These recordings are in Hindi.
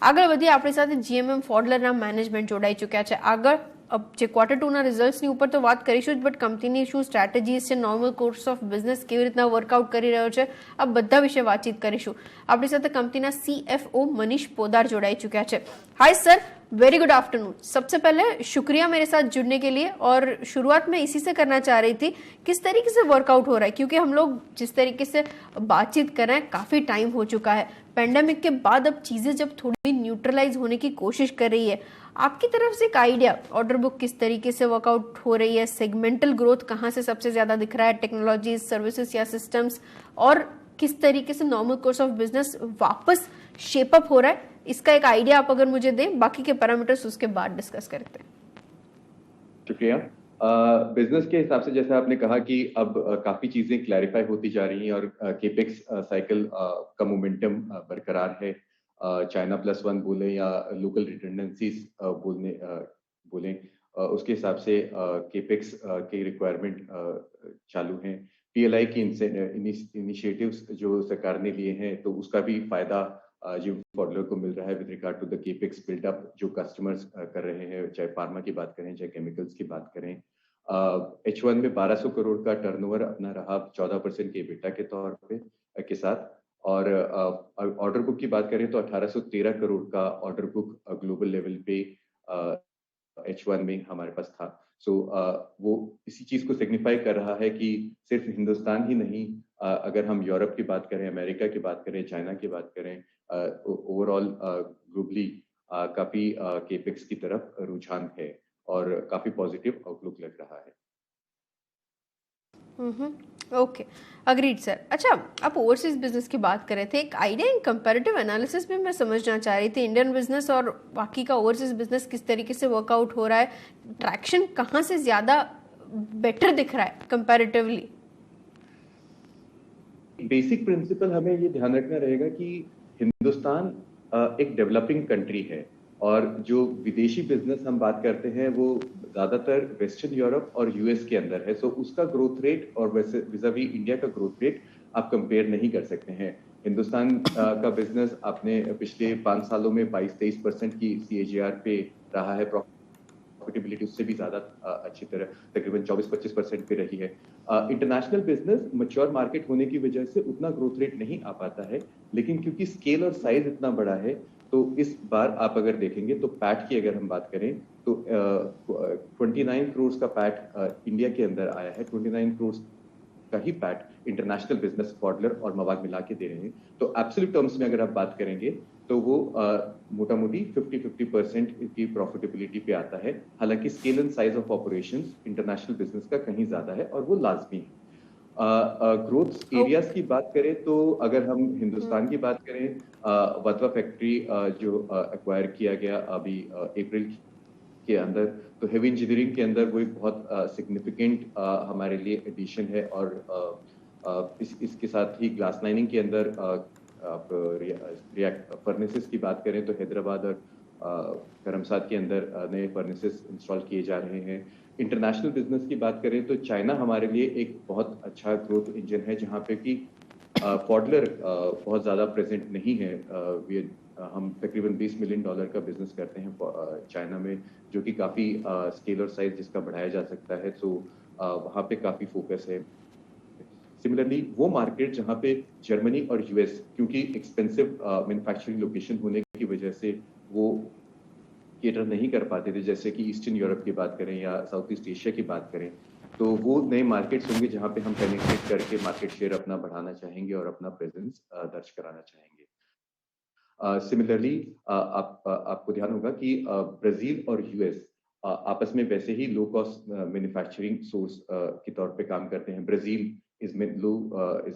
આગળ વધીએ, આપણી સાથે જીએમએમ ફોડલરના મેનેજમેન્ટ જોડાઈ ચૂક્યા છે. આગળ જે Q2 રિઝલ્ટ્સની ઉપર તો વાત કરીશું જ, બટ કંપનીની શું સ્ટ્રેટેજીસ છે, નોર્મલ કોર્સ ઓફ બિઝનેસ કેવી રીતના વર્કઆઉટ કરી રહ્યો છે, આ બધા વિશે વાતચીત કરીશું. આપણી સાથે કંપનીના CFO मनीष पोदार जोड़ाई चुका है. Hi sir, very good afternoon. सबसे पहले शुक्रिया मेरे साथ जुड़ने के लिए. और शुरुआत में इसी से करना चाह रही थी, किस तरीके से वर्कआउट हो रहा है, क्योंकि हम लोग जिस तरीके से बातचीत कर रहे हैं काफ़ी टाइम हो चुका है. पेंडेमिक के बाद अब चीज़ें जब थोड़ी न्यूट्रलाइज होने की कोशिश कर रही है, आपकी तरफ से एक आइडिया, ऑर्डर बुक किस तरीके से वर्कआउट हो रही है, सेगमेंटल ग्रोथ कहाँ से सबसे ज़्यादा दिख रहा है, टेक्नोलॉजीज, सर्विसेज या सिस्टम्स, और किस तरीके से नॉर्मल कोर्स ऑफ बिजनेस वापस शेपअप हो रहा है, इसका एक आइडिया आप अगर मुझे दें. बाकी के पैरामीटर्स उसके बाद डिस्कस करते हैं. शुक्रिया. बिजनेस के हिसाब से जैसा आपने कहा कि अब काफी चीजें क्लैरिफाई होती जा रही हैं और केपेक्स साइकिल का मोमेंटम बरकरार है. चाइना +1 बोले या लोकल रिडंडेंसीज बोले उसके हिसाब से केपेक्स के रिक्वायरमेंट चालू हैं. PLI की इनिशिएटिव्स जो सरकार ने लिए हैं तो उसका भी फायदा जो फॉडलर को मिल रहा है with regard to the capex buildup जो कस्टमर्स कर रहे हैं, चाहे फार्मा की बात करें चाहे केमिकल्स की बात करें. H1 में 1200 करोड़ का टर्नओवर अपना रहा 14% के EBITDA के तौर पे के साथ. और ऑर्डर बुक की बात करें तो 1813 करोड़ का ऑर्डर बुक ग्लोबल लेवल पे H1 में हमारे पास था. सो वो इसी चीज को सिग्निफाई कर रहा है कि सिर्फ हिंदुस्तान ही नहीं, अगर हम यूरोप की बात करें, अमेरिका की बात करें, चाइना की बात करें, ओवरऑल ग्लोबली काफी केपेक्स की तरफ रुझान है और काफी पॉजिटिव आउटलुक लग रहा है. Okay, agreed sir. अच्छा, आप ओवरसीज बिजनेस की बात कर रहे थे, एक आइडिया इन कंपैरेटिव एनालिसिस में मैं समझना चाह रही थी, इंडियन बिजनेस और बाकी का ओवरसीज बिजनेस किस तरीके से वर्कआउट हो रहा है, ट्रैक्शन कहाँ से ज्यादा बेटर दिख रहा है कंपैरेटिवली. बेसिक प्रिंसिपल हमें ये ध्यान रखना रहेगा कि हिंदुस्तान एक डेवलपिंग कंट्री है और जो विदेशी बिजनेस हम बात करते हैं वो ज्यादातर वेस्टर्न यूरोप और यूएस के अंदर है. सो उसका ग्रोथ रेट और विज़ावी इंडिया का ग्रोथ रेट आप कंपेयर नहीं कर सकते हैं. हिंदुस्तान का बिजनेस आपने पिछले 5 सालों में 22-23% की CAGR पे रहा है. प्रॉफिटेबिलिटी उससे भी ज्यादा अच्छी तरह तकरीबन 24-25% पे रही है. इंटरनेशनल बिजनेस मैच्योर मार्केट होने की वजह से उतना ग्रोथ रेट नहीं आ पाता है, लेकिन क्योंकि स्केल और साइज इतना बड़ा है तो इस बार आप अगर देखेंगे तो पैट की अगर हम बात करें तो 29 करोड़ का पैट इंडिया के अंदर आया है. 29 करोड़ का ही पैट इंटरनेशनल बिजनेस फॉडलर और मवाद मिला के दे रहे हैं. तो एब्सोल्यूट टर्म्स में अगर आप बात करेंगे तो वो मोटा मोटी 50% की प्रॉफिटेबिलिटी पे आता है. हालांकि scale and size of operations international business का कहीं ज्यादा है और वो लाजमी है. ग्रोथ एरियाज की बात करें तो अगर हम हिंदुस्तान की बात करें, वतवा फैक्ट्री जो एक्वायर किया गया अभी अप्रैल के अंदर, तो हेवी इंजीनियरिंग के अंदर वो एक बहुत सिग्निफिकेंट हमारे लिए एडिशन है. और इसके साथ ही ग्लास लाइनिंग के अंदर आप फर्नेसेस की बात करें तो हैदराबाद और करमसाद के अंदर नए फर्नेसेस इंस्टॉल किए जा रहे हैं. इंटरनेशनल बिजनेस की बात करें तो चाइना हमारे लिए एक बहुत अच्छा ग्रोथ इंजन है, जहाँ पे कि फॉडलर बहुत ज़्यादा प्रेजेंट नहीं है. हम तकरीबन $20 मिलियन का बिजनेस करते हैं चाइना में, जो कि काफ़ी स्केल और साइज जिसका बढ़ाया जा सकता है. सो वहाँ पे काफ़ी फोकस है. सिमिलरली वो मार्केट जहाँ पे जर्मनी और यूएस, क्योंकि एक्सपेंसिव मैन्युफैक्चरिंग लोकेशन होने की वजह से वो केटर नहीं कर पाते थे, जैसे कि ईस्टर्न यूरोप की बात करें या साउथ ईस्ट एशिया की बात करें, तो वो नए मार्केट्स होंगे जहाँ पे हम पेनिट्रेट करके मार्केट शेयर अपना बढ़ाना चाहेंगे और अपना प्रेजेंस दर्ज कराना चाहेंगे. सिमिलरली आपको ध्यान होगा कि ब्राजील और यूएस आपस में वैसे ही लो कॉस्ट मैन्युफैक्चरिंग सोर्स के तौर पे काम करते हैं. Brazil is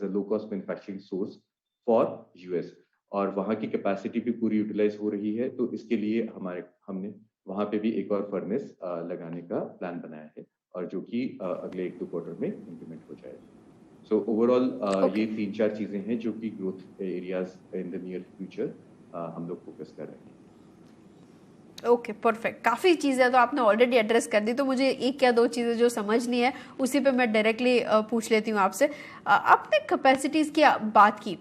a low cost manufacturing source for US और वहाँ की कैपेसिटी भी पूरी यूटिलाइज हो रही है. तो इसके लिए हमने वहाँ पे भी एक और फर्नेस लगाने का प्लान बनाया है और जो कि अगले 1-2 क्वार्टर में इम्प्लीमेंट हो जाएगा. सो ओवरऑल ये 3-4 चीजें हैं जो कि growth areas in the near future हम लोग फोकस कर रहे हैं. Okay, perfect. काफ़ी चीज़ें तो आपने ऑलरेडी एड्रेस कर दी, तो मुझे एक या दो चीज़ें जो समझनी है उसी पे मैं डायरेक्टली पूछ लेती हूँ आपसे. आपने कैपेसिटीज़ की बात की,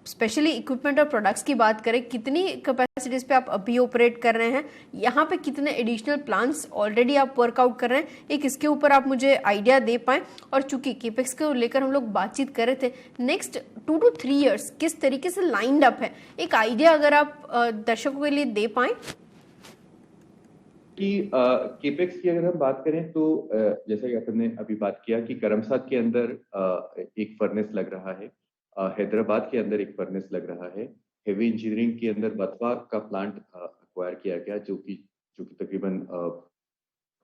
स्पेशली इक्विपमेंट और प्रोडक्ट्स की बात करें, कितनी कैपेसिटीज पे आप अभी ऑपरेट कर रहे हैं, यहाँ पे कितने एडिशनल प्लान्स ऑलरेडी आप वर्कआउट कर रहे हैं, एक इसके ऊपर आप मुझे आइडिया दे पाएं। और चूंकि केपेक्स को लेकर हम लोग बातचीत कर रहे थे, नेक्स्ट 2 to 3 years किस तरीके से लाइंड अप है, एक आइडिया अगर आप दर्शकों के लिए दे पाएं। कि केपेक्स की अगर हम बात करें तो जैसा कि आपने अभी बात किया कि करमसद के अंदर एक फर्नेस लग रहा है, हैदराबाद के अंदर एक फर्नेस लग रहा है, हेवी इंजीनियरिंग के अंदर बथवा का प्लांट एक्वायर किया गया जो कि तकरीबन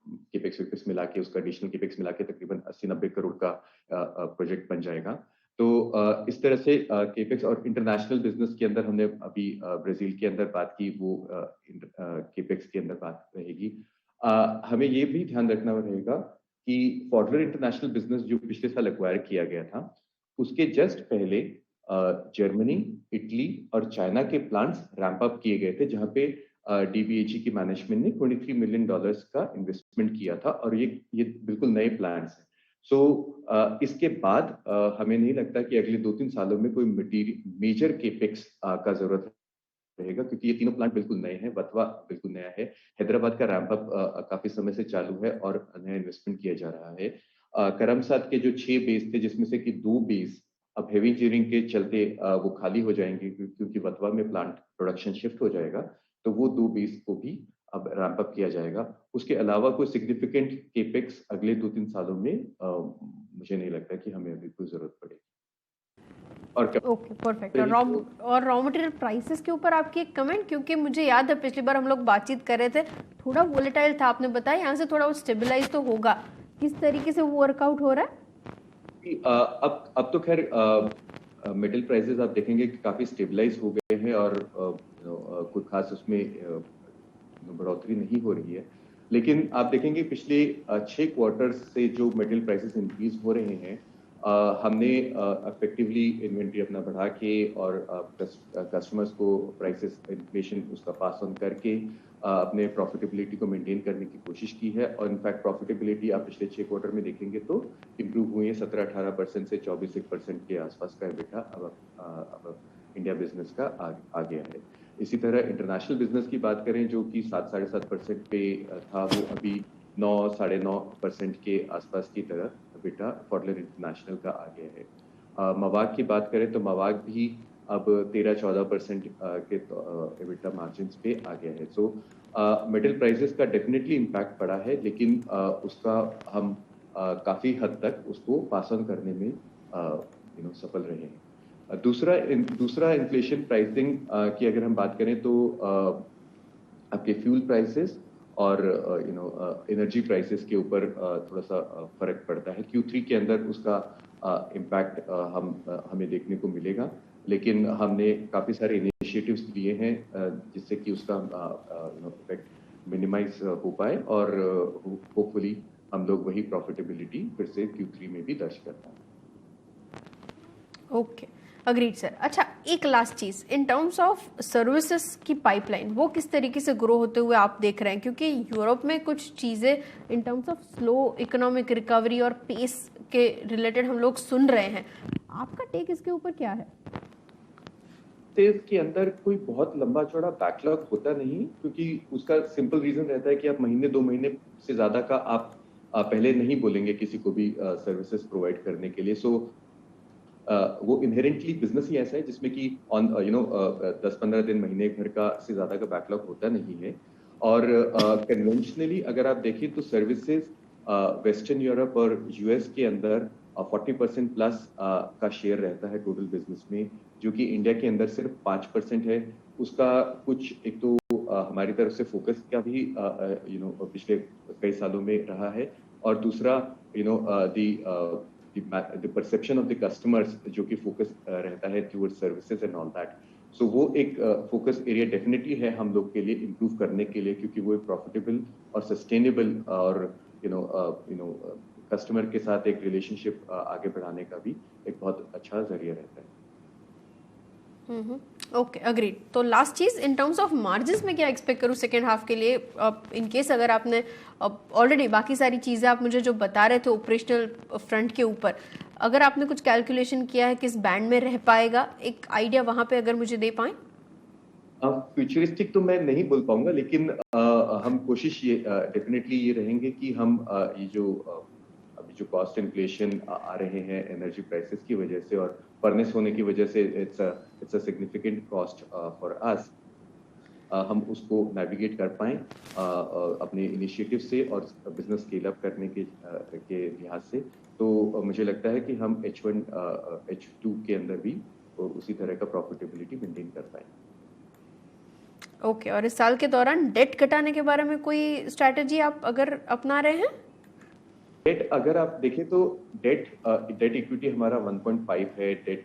केपेक्स वेपेक्स मिला के, उसका एडिशनल केपेक्स मिला के तकरीबन 80-90 करोड़ का प्रोजेक्ट बन जाएगा। तो इस तरह से केपेक्स और इंटरनेशनल बिजनेस के अंदर हमने अभी ब्राजील के अंदर बात की, वो केपेक्स के अंदर बात रहेगी। हमें ये भी ध्यान रखना रहेगा कि फॉडलर इंटरनेशनल बिजनेस जो पिछले साल एक्वायर किया गया था, उसके जस्ट पहले जर्मनी, इटली और चाइना के प्लांट्स रैंप अप किए गए थे, जहां पे डीबीएचई की मैनेजमेंट ने $23 मिलियन का इन्वेस्टमेंट किया था और ये बिल्कुल नए प्लांट्स हैं। सो इसके बाद हमें नहीं लगता कि अगले 2-3 सालों में कोई मेजर केपेक्स का जरूरत रहेगा, क्योंकि ये तीनों प्लांट बिल्कुल नए हैं, बथवा बिल्कुल नया है, हैदराबाद का रैंप अप काफी समय से चालू है और नया इन्वेस्टमेंट किया जा रहा है। करमसद के जो 6 बेस थे, जिसमें से कि 2 बेस अब हेवी इंजीनियरिंग के चलते वो खाली हो जाएंगे, क्योंकि बथवा में प्लांट प्रोडक्शन शिफ्ट हो जाएगा, तो वो 2 बेस को भी अब रैंप अप किया जाएगा। उसके अलावा कोई सिग्निफिकेंट केपेक्स अगले 2-3 सालों में मुझे नहीं लगता कि हमें अभी कोई जरूरत पड़ेगी। Okay perfect. और रॉ मटेरियल प्राइसेस के ऊपर आपकी एक कमेंट, क्योंकि मुझे याद है पिछली बार हम लोग बातचीत कर रहे थे, थोड़ा वोलेटाइल था, आपने बताया यहाँ से थोड़ा वो स्टेबलाइज तो होगा, किस तरीके से वो वर्कआउट हो रहा है? अब तो खैर मेटल प्राइसेस आप देखेंगे कि काफी स्टेबलाइज हो गए हैं और कोई खास उसमें बढ़ोतरी नहीं हो रही है। लेकिन आप देखेंगे पिछले 6 क्वार्टर्स से जो मेटल प्राइसेस इंक्रीज हो रहे हैं, हमने इफेक्टिवली इन्वेंट्री अपना बढ़ा के और कस्टमर्स को प्राइसेस इन्फ्लेशन उसका पास ऑन करके अपने प्रॉफिटेबिलिटी को मेंटेन करने की कोशिश की है। और इनफैक्ट प्रॉफिटेबिलिटी आप पिछले 6 क्वार्टर में देखेंगे तो इम्प्रूव हुई है, 17-18% से 24% के आसपास का एबिटा अब इंडिया बिजनेस का आ गया है। इसी तरह इंटरनेशनल बिजनेस की बात करें, जो कि 7-7.5% पे था, वो अभी 9-9.5% के आसपास की तरह एबिटा फॉडलर इंटरनेशनल का आ गया है। मवाग की बात करें तो मवाग भी अब 13-14% के एबिटा मार्जिन पे आ गया है। सो मेटल प्राइसेस का डेफिनेटली इम्पैक्ट पड़ा है, लेकिन उसका हम काफी हद तक उसको पास ऑन करने में सफल रहे हैं। दूसरा इन्फ्लेशन प्राइसिंग की अगर हम बात करें तो आपके फ्यूल प्राइसेस और एनर्जी प्राइसेस के ऊपर थोड़ा सा फर्क पड़ता है। Q3 के अंदर उसका इम्पैक्ट हमें देखने को मिलेगा, लेकिन हमने काफी सारे इनिशिएटिव्स लिए हैं जिससे कि उसका इफेक्ट मिनिमाइज हो पाए और होपफुली हम लोग वही प्रॉफिटेबिलिटी फिर से Q3 में भी दर्ज कर पाए। Okay, agreed sir. अच्छा, एक लास्ट चीज, इन टर्म्स ऑफ सर्विसेज की पाइपलाइन वो किस तरीके से ग्रो होते हुए आप देख रहे हैं, क्योंकि यूरोप में कुछ चीजें in terms of slow economic recovery और पेस के रिलेटेड हम लोग सुन रहे हैं, आपका टेक इसके ऊपर क्या है? सेल्स के अंदर कोई बहुत लंबा चौड़ा बैकलॉग होता नहीं, क्योंकि उसका सिंपल रीजन रहता है कि आप महीने 2 महीने से ज्यादा का आप पहले नहीं बोलेंगे किसी को भी सर्विसेज प्रोवाइड करने के लिए। सो वो इनहेरेंटली बिजनेस ही ऐसा है जिसमें कि 10-15 दिन, महीने भर का से ज्यादा का बैकलॉग होता नहीं है। और कन्वेंशनली अगर आप देखें तो सर्विसेज वेस्टर्न यूरोप और यूएस के अंदर 40% प्लस का शेयर रहता है टोटल बिजनेस में, जो कि इंडिया के अंदर सिर्फ 5% है। उसका कुछ एक तो हमारी तरफ से फोकस का भी पिछले कई सालों में रहा है, और दूसरा the perception of the customers जो कि फोकस रहता है towards services and all that. So वो एक फोकस एरिया डेफिनेटली है हम लोग के लिए इम्प्रूव करने के लिए, क्योंकि वो एक प्रॉफिटेबल और सस्टेनेबल और कस्टमर के साथ एक रिलेशनशिप आगे बढ़ाने का भी एक बहुत अच्छा जरिया रहता है। Okay agreed. तो लास्ट चीज इन टर्म्स ऑफ मार्जिन्स में क्या एक्सपेक्ट करूँ सेकेंड हाफ के लिए, इन केस अगर आपने ऑलरेडी बाकी सारी चीजें आप मुझे जो बता रहे थे ऑपरेशनल फ्रंट के ऊपर, अगर आपने कुछ कैलकुलेशन किया है किस बैंड में रह पाएगा, एक आइडिया वहां पे अगर मुझे दे पाएं। फ्यूचरिस्टिक तो मैं नहीं बोल पाऊंगा, लेकिन हम कोशिश ये डेफिनेटली ये रहेंगे कि हम ये जो अभी जो कॉस्ट इन्फ्लेशन आ रहे हैं एनर्जी प्राइसेस की वजह से और फर्नेस होने की वजह से, it's a significant cost for us, हम उसको नेविगेट कर पाएं अपने इनिशिएटिव से और बिजनेस स्केल अप करने के लिहाज से। तो मुझे लगता है कि हम H1 H2 के अंदर भी उसी तरह का प्रॉफिटेबिलिटी मेंटेन कर पाएं। ओके और इस साल के दौरान डेट घटाने के बारे में कोई स्ट्रैटेजी आप अगर अपना रहे हैं? डेट अगर आप देखें तो डेट इक्विटी हमारा 1.5 है, डेट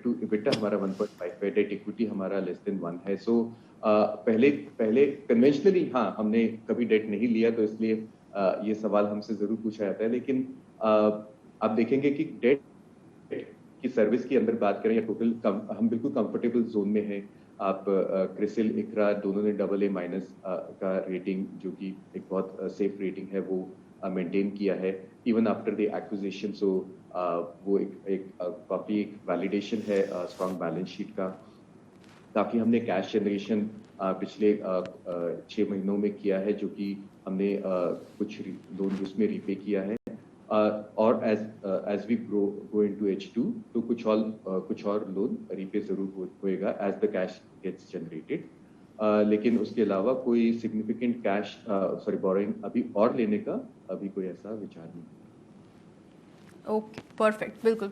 टू इबिटा हमारा 1.5 है, डेट इक्विटी हमारा लेस देन 1 है। सो पहले कन्वेंशनली हाँ हमने कभी डेट नहीं लिया, तो इसलिए ये सवाल हमसे जरूर पूछा जाता है। लेकिन आप देखेंगे कि डेट की सर्विस की अंदर बात करें या टोटल हम बिल्कुल कंफर्टेबल जोन में हैं। आप क्रिसिल इकरा दोनों ने AA- का रेटिंग, जो कि एक बहुत सेफ रेटिंग है, वो मेंटेन किया है इवन आफ्टर द एक्विजिशन। सो वो एक काफी एक वैलिडेशन है स्ट्रॉन्ग बैलेंस शीट का। काफी हमने कैश जनरेशन पिछले 6 महीनों में किया है, जो कि हमने कुछ लोन उसमें रीपे किया है। और as we go into H2 तो कुछ और लोन रीपे जरूर होएगा as the cash gets generated. लेकिन उसके अलावा कोई सिग्निफिकेंट कैश बोरोइंग अभी और लेने का अभी कोई ऐसा विचार नहीं। ओके परफेक्ट, बिल्कुल।